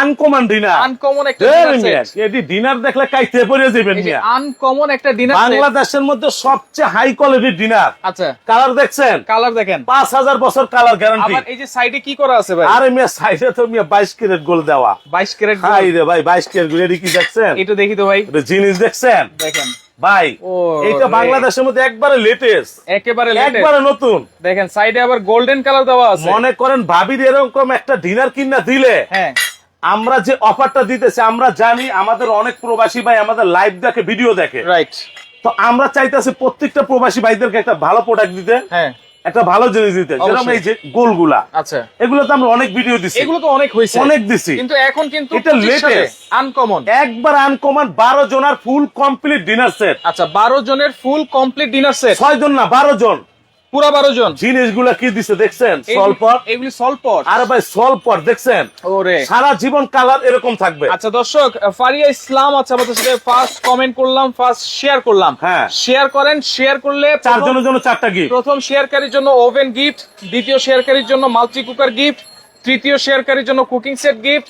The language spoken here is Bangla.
আনকমন ডিনার, আনকমন একটা ডিনার সেট। এটি ডিনার দেখলে কাইতে পড়ে যাবেন মিয়া। আনকমন একটা ডিনার সেট, বাংলাদেশের মধ্যে সবচেয়ে হাই কোয়ালিটির ডিনার। আচ্ছা কালার দেখছেন, কালার দেখেন, 5000 বছর কালার গ্যারান্টি। আবার এই যে সাইডে কি করা আছে ভাই? আরে মিয়া সাইডে তো মিয়া 22 ক্যারেট গোল্ড দেওয়া। 22 ক্যারেট হাই রে ভাই, 22 ক্যারেট গোল্ড এটি কি দেখছেন? এটা দেখি তো ভাই, এটা জিনিস দেখছেন দেখেন ভাই, ও এটা বাংলাদেশের মধ্যে একবারে লেটেস্ট, একেবারে লেটেস্ট, একবারে নতুন। দেখেন সাইডে আবার গোল্ডেন কালার দেওয়া আছে। মনে করেন ভাবির এরকম একটা ডিনার কিনা দিলে, হ্যাঁ আমরা যে অফারটা দিতেছি, আমরা জানি আমাদের অনেক প্রবাসী ভাই আমাদের লাইভ দেখে, ভিডিও দেখে, রাইট। তো আমরা চাইতেছি প্রত্যেকটা প্রবাসী ভাইদেরকে একটা ভালো প্রোডাক্ট দিতে, হ্যাঁ একটা ভালো জিনিস দিতে। যেরকম এই যে গোলগুলা, আচ্ছা এগুলো তো আমরা অনেক ভিডিও দিছি, এগুলো তো অনেক হয়েছে, অনেক দিছি, কিন্তু এখন কিন্তু এটা latest। আনকমন, একবার আনকমন 12 জনের ফুল কমপ্লিট ডিনার সেট। আচ্ছা 12 জনের ফুল কমপ্লিট ডিনার সেট, 6 জন না 12 জন, পুরো 12 জন। জিনিসগুলা কি দিছে দেখছেন? সলপট, এগুলি সলপট, আরে ভাই সলপট দেখছেন, ওরে সারা জীবন কালার এরকম থাকবে। আচ্ছা দর্শক, ফারিয়া ইসলাম আচ্ছা আমাদের সাথে ফার্স্ট কমেন্ট করলাম, ফার্স্ট শেয়ার করলাম, হ্যাঁ শেয়ার করেন, শেয়ার করলে 4 জনের জন্য 4টা গিফট। প্রথম শেয়ারকারীর জন্য ওভেন গিফট, দ্বিতীয় শেয়ারকারীর জন্য মাল্টি কুকার গিফট, তৃতীয় শেয়ারকারীর জন্য কুকিং সেট গিফট,